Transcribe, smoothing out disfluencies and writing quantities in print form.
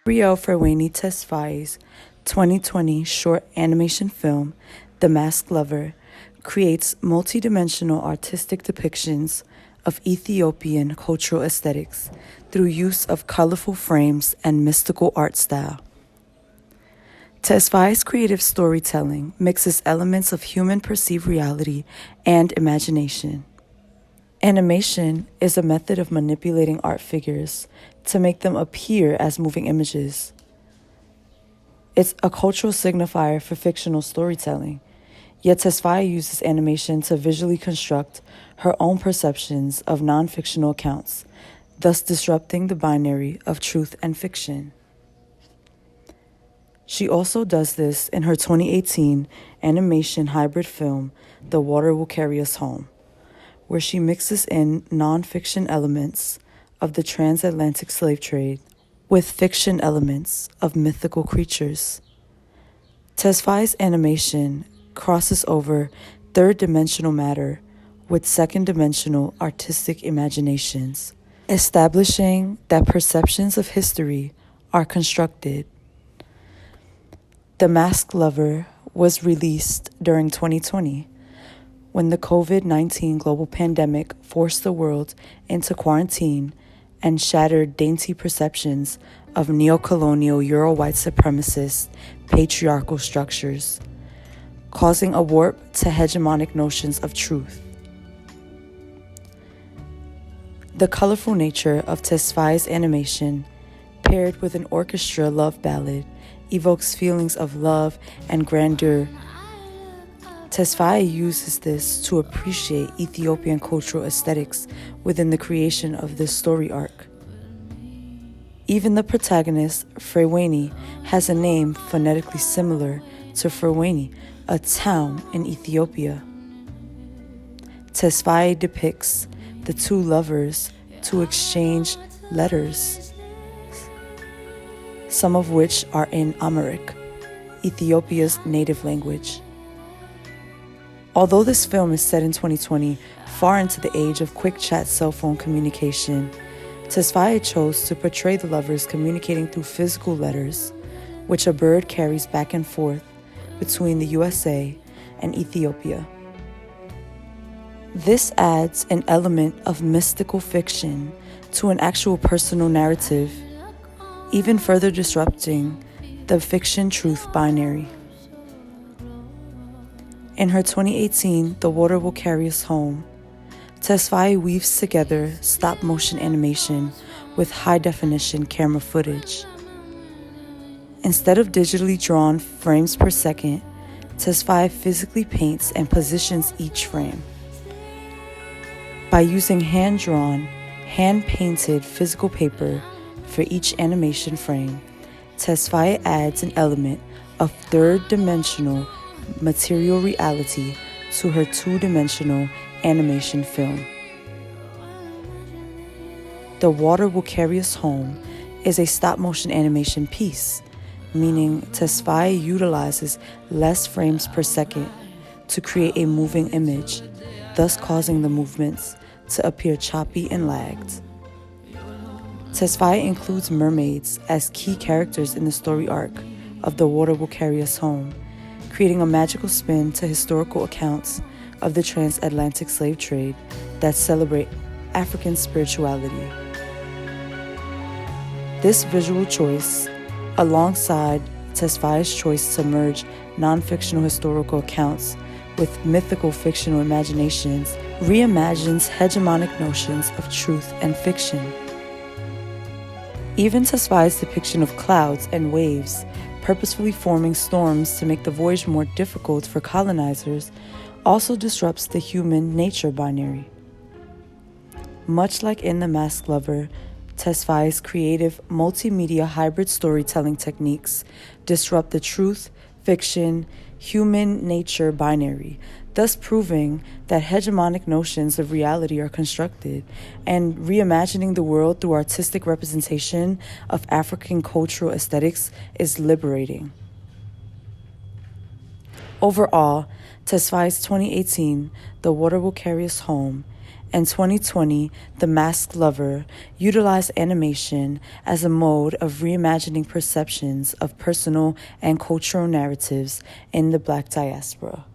Gabrielle Frewayni Tesfaye's 2020 short animation film, The Masked Lover, creates multidimensional artistic depictions of Ethiopian cultural aesthetics through use of colorful frames and mystical art style. Tesfaye's creative storytelling mixes elements of human perceived reality and imagination. Animation is a method of manipulating art figures to make them appear as moving images. It's a cultural signifier for fictional storytelling, yet Tesfaye uses animation to visually construct her own perceptions of non-fictional accounts, thus disrupting the binary of truth and fiction. She also does this in her 2018 animation hybrid film, The Water Will Carry Us Home, where she mixes in non-fiction elements of the transatlantic slave trade with fiction elements of mythical creatures. Tesfaye's animation crosses over third-dimensional matter with second-dimensional artistic imaginations, establishing that perceptions of history are constructed. The Masked Lover was released during 2020, when the COVID-19 global pandemic forced the world into quarantine and shattered dainty perceptions of neocolonial Euro-white supremacist patriarchal structures, causing a warp to hegemonic notions of truth. The colorful nature of Tesfaye's animation, paired with an orchestra love ballad, evokes feelings of love and grandeur. Tesfaye uses this to appreciate Ethiopian cultural aesthetics within the creation of this story arc. Even the protagonist, Frewayni, has a name phonetically similar to Frewayni, a town in Ethiopia. Tesfaye depicts the two lovers to exchange letters, some of which are in Amharic, Ethiopia's native language. Although this film is set in 2020, far into the age of quick chat cell phone communication, Tesfaye chose to portray the lovers communicating through physical letters, which a bird carries back and forth between the USA and Ethiopia. This adds an element of mystical fiction to an actual personal narrative, even further disrupting the fiction-truth binary. In her 2018 The Water Will Carry Us Home, Tesfaye weaves together stop-motion animation with high-definition camera footage. Instead of digitally drawn frames per second, Tesfaye physically paints and positions each frame. By using hand-drawn, hand-painted physical paper for each animation frame, Tesfaye adds an element of third-dimensional material reality to her two-dimensional animation film. The Water Will Carry Us Home is a stop-motion animation piece, meaning Tesfaye utilizes less frames per second to create a moving image, thus causing the movements to appear choppy and lagged. Tesfaye includes mermaids as key characters in the story arc of The Water Will Carry Us Home, creating a magical spin to historical accounts of the transatlantic slave trade that celebrate African spirituality. This visual choice, alongside Tesfaye's choice to merge non-fictional historical accounts with mythical fictional imaginations, reimagines hegemonic notions of truth and fiction. Even Tesfaye's depiction of clouds and waves purposefully forming storms to make the voyage more difficult for colonizers also disrupts the human-nature binary. Much like in The Masked Lover, Tesfaye's creative multimedia hybrid storytelling techniques disrupt the truth, fiction, human-nature binary, thus proving that hegemonic notions of reality are constructed, and reimagining the world through artistic representation of African cultural aesthetics is liberating. Overall, Tesfaye's 2018 The Water Will Carry Us Home In 2020, The Masked Lover utilized animation as a mode of reimagining perceptions of personal and cultural narratives in the Black diaspora.